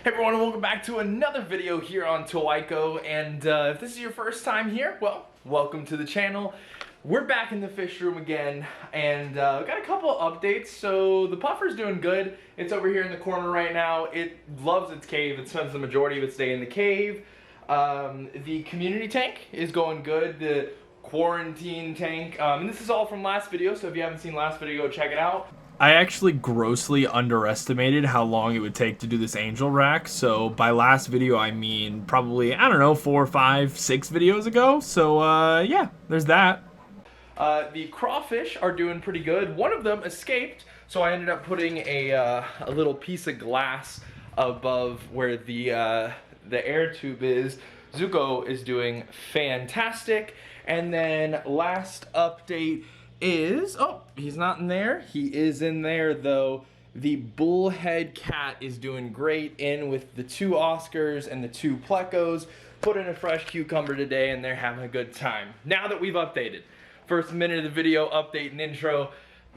Hey everyone, and welcome back to another video here on Towaiko. And if this is your first time here, well, welcome to the channel. We're back in the fish room again, and we've got a couple of updates. So the puffer's doing good. It's over here in the corner right now. It loves its cave. It spends the majority of its day in the cave. The community tank is going good. The quarantine tank, and this is all from last video, so if you haven't seen last video, go check it out. I actually grossly underestimated how long it would take to do this angel rack. So by last video, I mean probably, I don't know, 4, 5, 6 videos ago. So yeah, there's that. The crawfish are doing pretty good. One of them escaped, so I ended up putting a little piece of glass above where the air tube is. Zuko is doing fantastic. And then last update is, oh, he's not in there. He is in there though. The bullhead cat is doing great, in with the 2 Oscars and the 2 Plecos. Put in a fresh cucumber today and they're having a good time. Now that we've updated, first minute of the video, update and intro,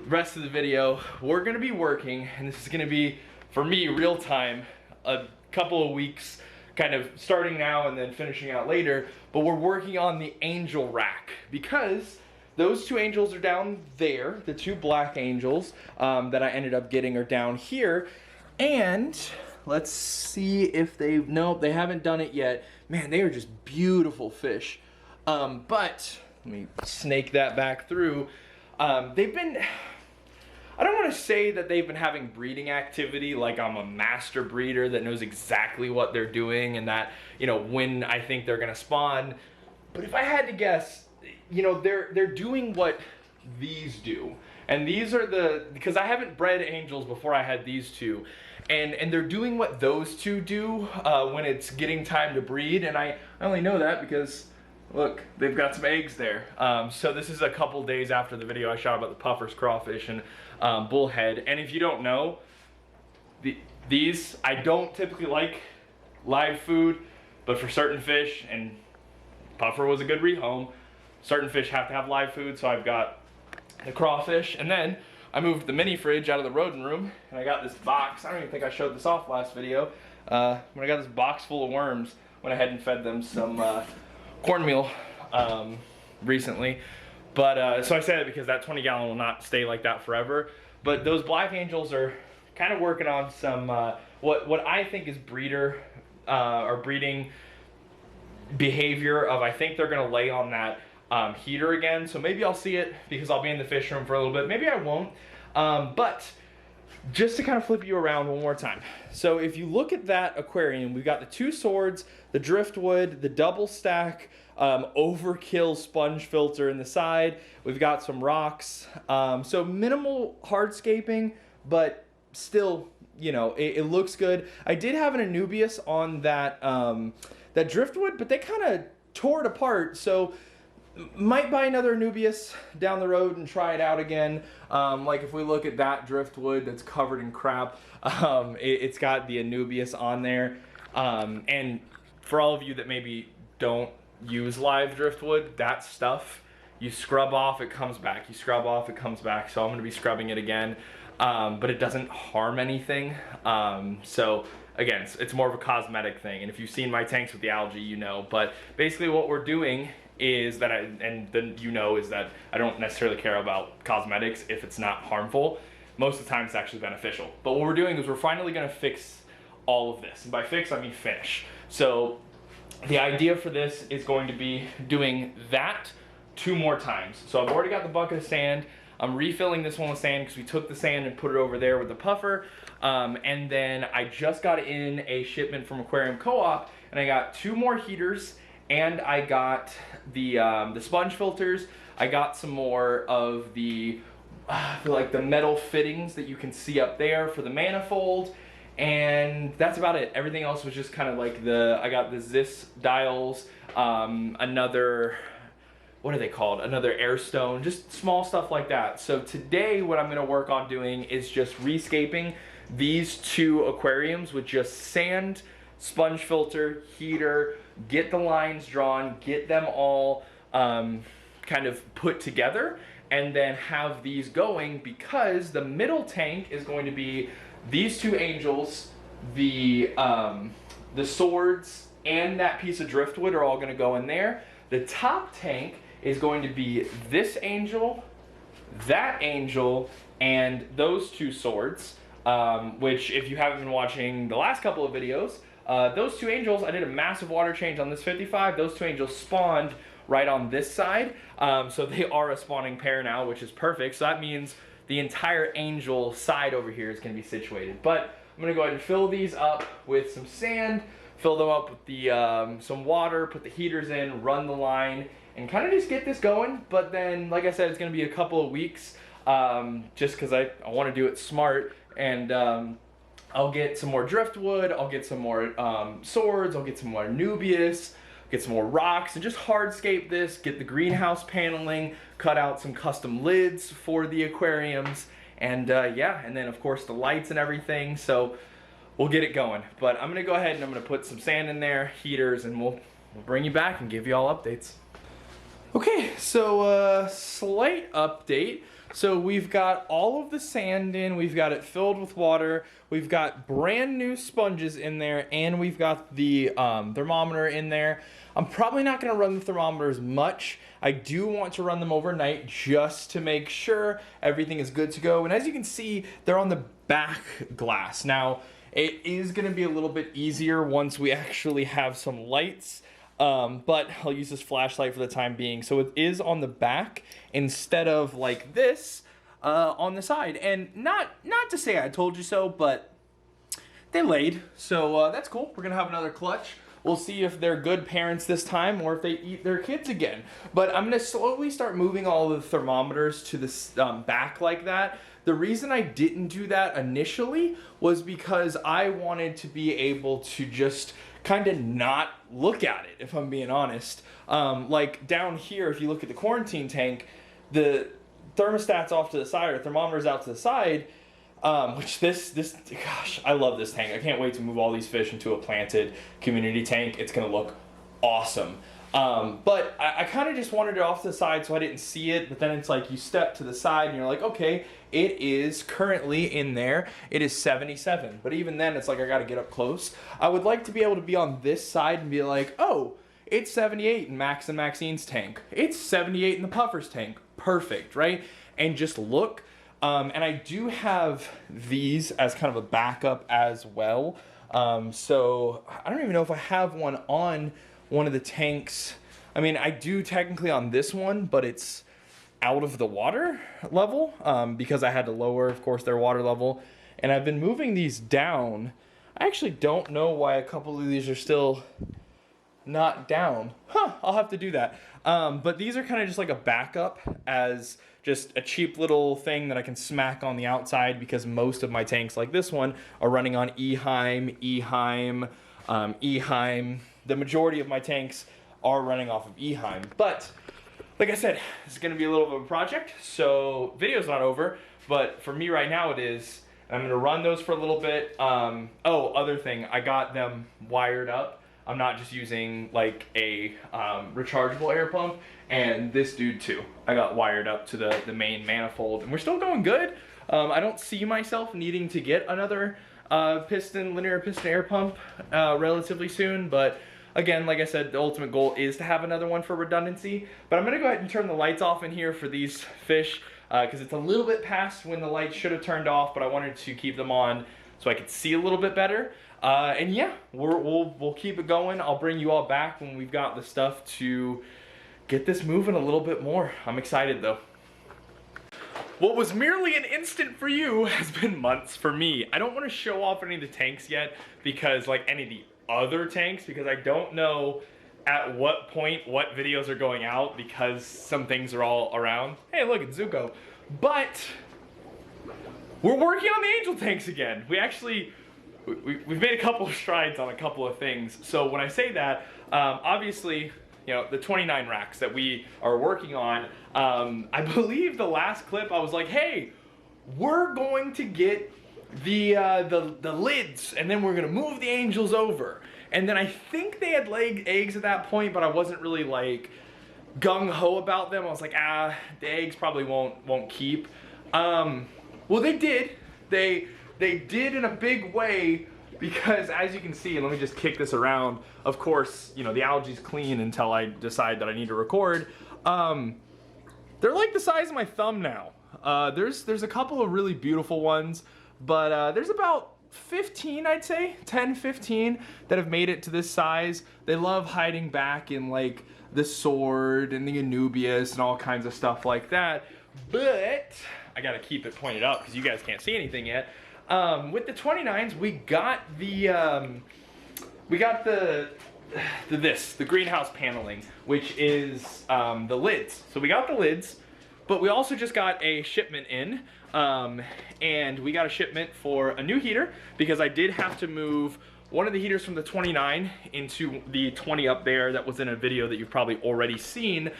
rest of the video, we're gonna be working, and this is gonna be, for me, real time, a couple of weeks, kind of starting now and then finishing out later, but we're working on the angel rack because those 2 angels are down there. The 2 black angels that I ended up getting are down here. And let's see if they've, nope, they haven't done it yet. Man, they are just beautiful fish. But let me snake that back through. They've been, I don't want to say that they've been having breeding activity like I'm a master breeder that knows exactly what they're doing and that, you know, when I think they're going to spawn. But if I had to guess, you know, they're doing what these do. And these are the, because I haven't bred angels before I had these 2. And they're doing what those 2 do when it's getting time to breed. And I only know that because, look, they've got some eggs there. So this is a couple days after the video I shot about the puffers, crawfish, and bullhead. And if you don't know, these, I don't typically like live food, but for certain fish, and puffer was a good rehome, certain fish have to have live food, so I've got the crawfish. And then I moved the mini fridge out of the rodent room, and I got this box. I don't even think I showed this off last video. When I got this box full of worms, went ahead and fed them some cornmeal recently. But so I say that because that 20-gallon will not stay like that forever. But those black angels are kind of working on some what I think is breeding behavior of, I think they're gonna lay on that heater again. So maybe I'll see it because I'll be in the fish room for a little bit. Maybe I won't. But just to kind of flip you around one more time. So if you look at that aquarium, we've got the 2 swords, the driftwood, the double stack, overkill sponge filter in the side. We've got some rocks. So minimal hardscaping, but still, you know, it looks good. I did have an Anubias on that, that driftwood, but they kind of tore it apart. So might buy another Anubias down the road and try it out again. Like if we look at that driftwood that's covered in crap, it's got the Anubias on there. And for all of you that maybe don't use live driftwood, that stuff, you scrub off, it comes back. You scrub off, it comes back. So I'm going to be scrubbing it again, but it doesn't harm anything. So again, it's more of a cosmetic thing. And if you've seen my tanks with the algae, you know. But basically what we're doing is that is that I don't necessarily care about cosmetics if it's not harmful. Most of the time it's actually beneficial. But what we're doing is we're finally going to fix all of this. And by fix, I mean finish. So the idea for this is going to be doing that 2 more times. So I've already got the bucket of sand. I'm refilling this one with sand because we took the sand and put it over there with the puffer. And then I just got in a shipment from Aquarium Co-op, and I got 2 more heaters, and I got the sponge filters. I got some more of the like the metal fittings that you can see up there for the manifold. And that's about it. Everything else was just kind of like I got the Zis dials, another, what are they called? Another airstone, just small stuff like that. So today what I'm gonna work on doing is just rescaping these 2 aquariums with just sand, sponge filter, heater, get the lines drawn, get them all kind of put together, and then have these going, because the middle tank is going to be these 2 angels the swords and that piece of driftwood are all going to go in there. The top tank is going to be this angel, that angel, and those two swords, which if you haven't been watching the last couple of videos, those two angels, I did a massive water change on this 55. Those two angels spawned right on this side, so they are a spawning pair now, which is perfect. So that means the entire angel side over here is going to be situated. But I'm going to go ahead and fill these up with some sand, fill them up with the some water, put the heaters in, run the line, and kind of just get this going. But then, like I said, it's going to be a couple of weeks, just because I want to do it smart. And I'll get some more driftwood, I'll get some more swords, I'll get some more Nubius, get some more rocks, and just hardscape this, get the greenhouse paneling, cut out some custom lids for the aquariums, and yeah, and then of course the lights and everything. So we'll get it going. But I'm gonna go ahead and I'm gonna put some sand in there, heaters, and we'll bring you back and give you all updates. Okay, so slight update. So we've got all of the sand in, we've got it filled with water, we've got brand new sponges in there, and we've got the thermometer in there. I'm probably not going to run the thermometers much. I do want to run them overnight just to make sure everything is good to go. And as you can see, they're on the back glass. Now, it is going to be a little bit easier once we actually have some lights. But I'll use this flashlight for the time being. So it is on the back instead of like this on the side. And not to say I told you so, but they laid. So that's cool. We're going to have another clutch. We'll see if they're good parents this time or if they eat their kids again. But I'm going to slowly start moving all the thermometers to the back like that. The reason I didn't do that initially was because I wanted to be able to just kind of not look at it, if I'm being honest. Like down here, if you look at the quarantine tank, the thermostat's off to the side, or thermometer's out to the side, which gosh, I love this tank. I can't wait to move all these fish into a planted community tank. It's gonna look awesome. But I kind of just wanted it off to the side so I didn't see it, but then it's like you step to the side and you're like, okay, it is currently in there. It is 77, but even then it's like I gotta get up close. I would like to be able to be on this side and be like, oh, it's 78 in Max and Maxine's tank. It's 78 in the Puffer's tank. Perfect, right? And just look. And I do have these as kind of a backup as well. So I don't even know if I have one on one of the tanks. I mean, I do technically on this one, but it's out of the water level because I had to lower, of course, their water level. And I've been moving these down. I actually don't know why a couple of these are still not down. I'll have to do that. But these are kind of just like a backup as just a cheap little thing that I can smack on the outside because most of my tanks like this one are running on Eheim. The majority of my tanks are running off of Eheim. But like I said, it's going to be a little bit of a project, so video's not over, but for me right now it is. I'm going to run those for a little bit. Oh, other thing, I got them wired up. I'm not just using like a rechargeable air pump, and this dude too. I got wired up to the main manifold, and we're still going good. I don't see myself needing to get another linear piston air pump relatively soon, but again, like I said, the ultimate goal is to have another one for redundancy. But I'm gonna go ahead and turn the lights off in here for these fish because it's a little bit past when the lights should have turned off, but I wanted to keep them on so I could see a little bit better. And yeah, we'll keep it going. I'll bring you all back when we've got the stuff to get this moving a little bit more. I'm excited though. What was merely an instant for you has been months for me. I don't want to show off any of the tanks yet because like any of the other tanks, because I don't know at what point what videos are going out because some things are all around. Hey, look, it's Zuko. But we're working on the angel tanks again. We've made a couple of strides on a couple of things. So when I say that, obviously, you know, the 29 racks that we are working on, I believe the last clip I was like, hey, we're going to get the lids and then we're gonna move the angels over. And then I think they had laid eggs at that point, but I wasn't really like gung-ho about them. I was like, the eggs probably won't keep. Well, they did. They did in a big way because as you can see, and let me just kick this around, of course, you know, the algae's clean until I decide that I need to record. They're like the size of my thumb now. There's a couple of really beautiful ones, but there's about 15, I'd say, 10, 15 that have made it to this size. They love hiding back in like the sword and the Anubias and all kinds of stuff like that. But I gotta keep it pointed up because you guys can't see anything yet. With the 29s, we got the greenhouse paneling, which is the lids. So we got the lids, but we also just got a shipment in, and we got a shipment for a new heater because I did have to move one of the heaters from the 29 into the 20 up there that was in a video that you've probably already seen.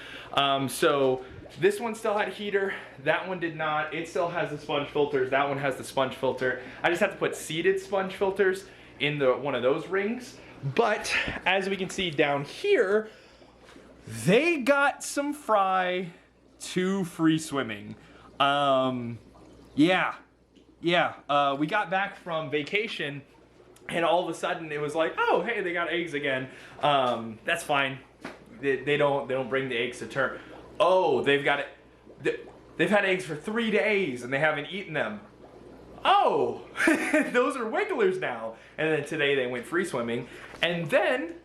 So this one still had a heater, that one did not. It still has the sponge filters, that one has the sponge filter. I just have to put seated sponge filters in one of those rings. But as we can see down here, they got some fry to free swimming. We got back from vacation and all of a sudden it was like, oh, hey, they got eggs again. That's fine. They don't bring the eggs to term. Oh, they've got it. They've had eggs for 3 days and they haven't eaten them. Oh, those are wigglers now. And then today they went free swimming. And then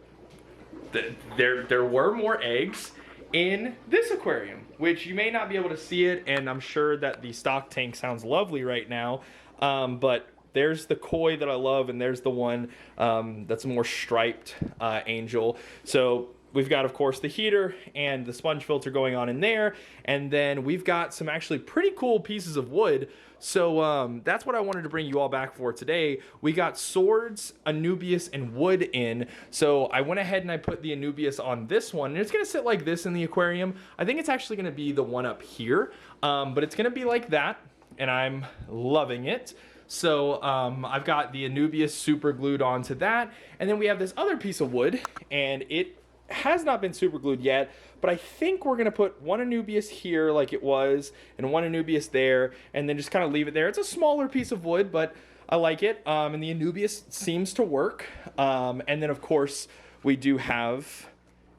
there were more eggs in this aquarium, which you may not be able to see it. And I'm sure that the stock tank sounds lovely right now. But there's the koi that I love, and there's the one that's a more striped angel. So we've got, of course, the heater and the sponge filter going on in there. And then we've got some actually pretty cool pieces of wood. So that's what I wanted to bring you all back for today. We got swords, Anubias, and wood in. So I went ahead and I put the Anubias on this one. And it's going to sit like this in the aquarium. I think it's actually going to be the one up here. But it's going to be like that. And I'm loving it. So I've got the Anubias super glued onto that. And then we have this other piece of wood. And it has not been super glued yet, but I think we're gonna put one Anubias here like it was and one Anubias there, and then just kind of leave it there. It's a smaller piece of wood, but I like it. And the Anubias seems to work. And then of course we do have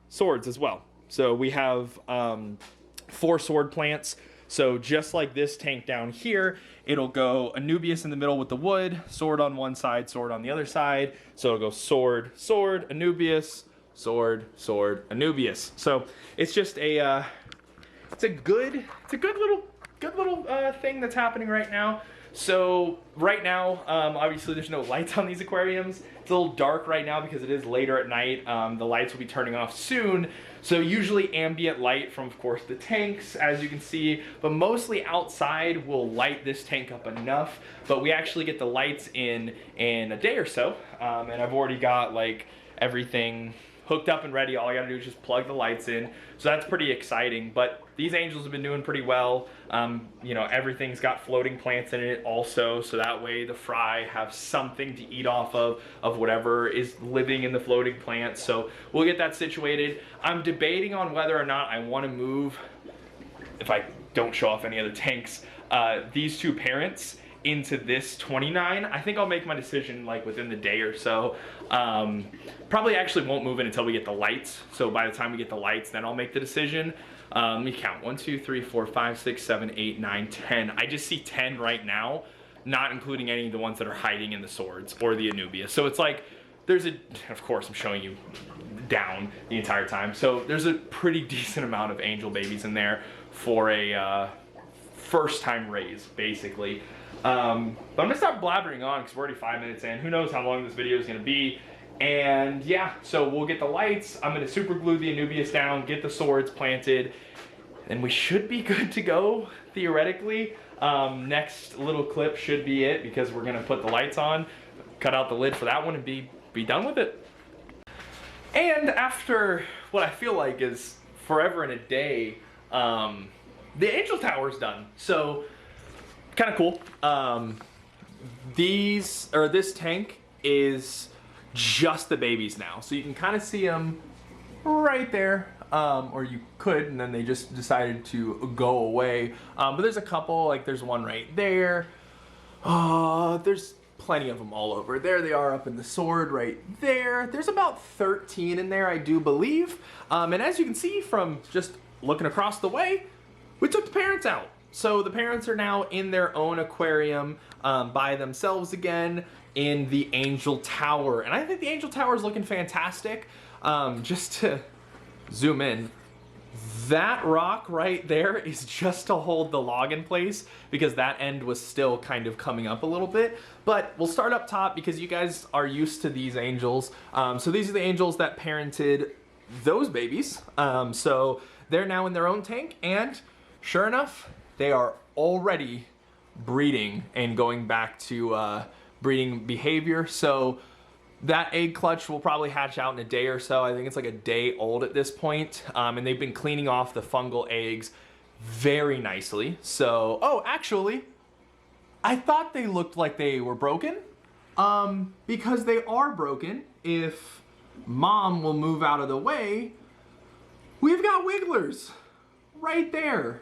swords as well. So we have 4 sword plants. So just like this tank down here, it'll go Anubias in the middle with the wood, sword on one side, sword on the other side. So it'll go sword, sword, Anubias, sword, sword, Anubias. So it's just a good little thing that's happening right now. So right now, obviously there's no lights on these aquariums. It's a little dark right now because it is later at night. The lights will be turning off soon. So usually ambient light from, of course, the tanks, as you can see, but mostly outside will light this tank up enough. But we actually get the lights in a day or so. And I've already got like everything hooked up and ready. All I gotta do is just plug the lights in. So that's pretty exciting. But these angels have been doing pretty well. You know, everything's got floating plants in it also, so that way the fry have something to eat off of whatever is living in the floating plants. So we'll get that situated. I'm debating on whether or not I want to move, if I don't show off any other tanks, these 2 parents into this 29. I think I'll make my decision like within the day or so. Probably actually won't move in until we get the lights. So by the time we get the lights, then I'll make the decision. Let me count. 1, 2, 3, 4, 5, 6, 7, 8, 9, 10. I just see 10 right now, not including any of the ones that are hiding in the swords or the Anubia. So it's like, of course I'm showing you down the entire time. So there's a pretty decent amount of angel babies in there for a first time raise, basically. But I'm gonna stop blabbering on because we're already 5 minutes in. Who knows how long this video is gonna be. And yeah, so we'll get the lights. I'm gonna super glue the Anubias down, get the swords planted, and we should be good to go, theoretically. Next little clip should be it because we're gonna put the lights on, cut out the lid for that one, and be done with it. And after what I feel like is forever and a day, the Angel Tower's done. So kind of cool. This tank is just the babies now, so you can kind of see them right there, or you could, and then they just decided to go away. But there's a couple, like there's one right there. There's plenty of them all over. There they are up in the sword right there. There's about 13 in there, I do believe. And as you can see from just looking across the way, we took the parents out. So the parents are now in their own aquarium by themselves again in the Angel Tower. And I think the Angel Tower is looking fantastic. Just to zoom in, that rock right there is just to hold the log in place because that end was still kind of coming up a little bit. But we'll start up top because you guys are used to these angels. So these are the angels that parented those babies. So they're now in their own tank, and sure enough, they are already breeding and going back to breeding behavior. So that egg clutch will probably hatch out in a day or so. I think it's like a day old at this point. And they've been cleaning off the fungal eggs very nicely. So, oh, actually, I thought they looked like they were broken. Because they are broken. If Mom will move out of the way, we've got wigglers right there.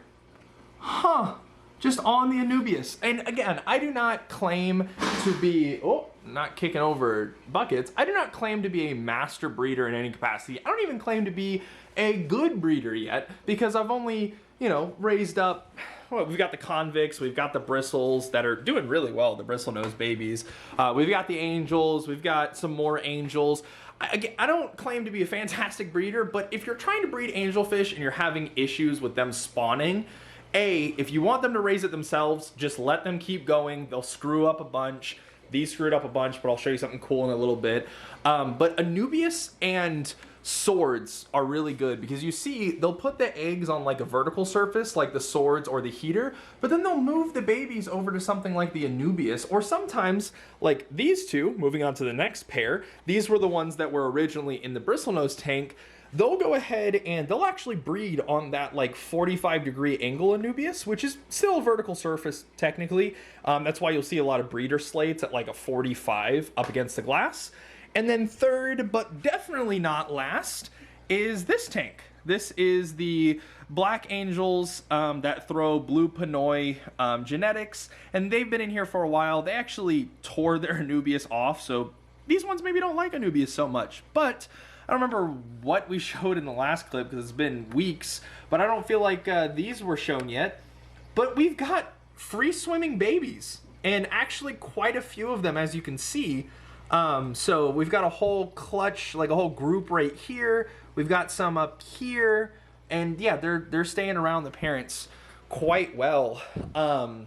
Huh. Just on the Anubias. And again, I do not claim to be, oh, not kicking over buckets. I do not claim to be a master breeder in any capacity. I don't even claim to be a good breeder yet because I've only, you know, raised up, well, we've got the convicts, we've got the bristles that are doing really well, the bristlenose babies. We've got the angels, we've got some more angels. I don't claim to be a fantastic breeder, but if you're trying to breed angelfish and you're having issues with them spawning, if you want them to raise it themselves, just let them keep going. They'll screw up a bunch. These screwed up a bunch, but I'll show you something cool in a little bit. But Anubias and swords are really good because you see they'll put the eggs on like a vertical surface like the swords or the heater, but then they'll move the babies over to something like the Anubias, or sometimes like these two, moving on to the next pair. These were the ones that were originally in the bristlenose tank. They'll go ahead and they'll actually breed on that like 45-degree angle Anubias, which is still a vertical surface technically. That's why you'll see a lot of breeder slates at like a 45 up against the glass. And then third, but definitely not last, is this tank. This is the Black Angels that throw Blue Pinoy genetics, and they've been in here for a while. They actually tore their Anubias off, so these ones maybe don't like Anubias so much, but I don't remember what we showed in the last clip because it's been weeks, but I don't feel like these were shown yet. But we've got free swimming babies, and actually quite a few of them, as you can see. So we've got a whole clutch, like a whole group right here. We've got some up here, and yeah, they're staying around the parents quite well. But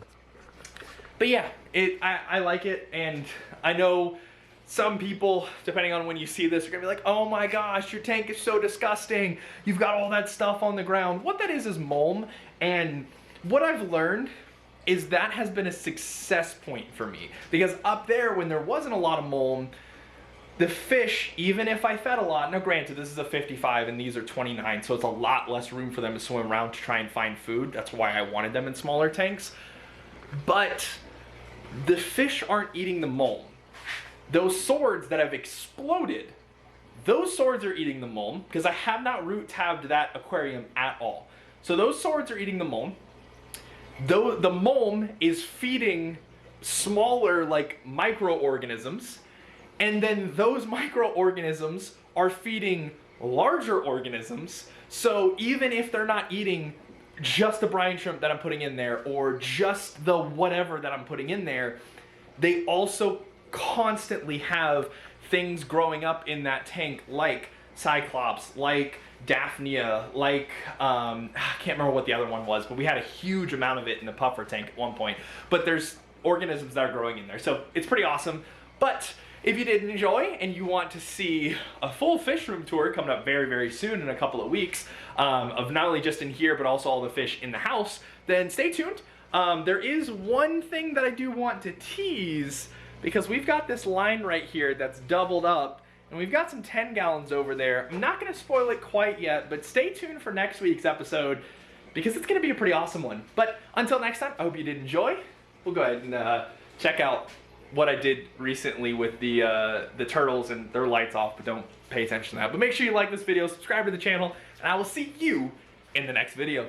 yeah, I like it, and I know some people, depending on when you see this, are gonna be like, oh my gosh, your tank is so disgusting. You've got all that stuff on the ground. What that is mulm, and what I've learned is that has been a success point for me. Because up there, when there wasn't a lot of mulm, the fish, even if I fed a lot, now granted, this is a 55 and these are 29, so it's a lot less room for them to swim around to try and find food. That's why I wanted them in smaller tanks. But the fish aren't eating the mulm. Those swords that have exploded, those swords are eating the mulm because I have not root tabbed that aquarium at all. So those swords are eating the mulm. Though the mulm is feeding smaller like microorganisms, and then those microorganisms are feeding larger organisms. So even if they're not eating just the brine shrimp that I'm putting in there or just the whatever that I'm putting in there, they also constantly have things growing up in that tank like Cyclops, like Daphnia, like I can't remember what the other one was, but we had a huge amount of it in the puffer tank at one point. But there's organisms that are growing in there, so it's pretty awesome. But if you did enjoy and you want to see a full fish room tour coming up very, very soon in a couple of weeks, of not only just in here but also all the fish in the house, then stay tuned. There is one thing that I do want to tease, because we've got this line right here that's doubled up, and we've got some 10 gallons over there. I'm not going to spoil it quite yet, but stay tuned for next week's episode because it's going to be a pretty awesome one. But until next time, I hope you did enjoy. We'll go ahead and check out what I did recently with the turtles and their lights off, but don't pay attention to that. But make sure you like this video, subscribe to the channel, and I will see you in the next video.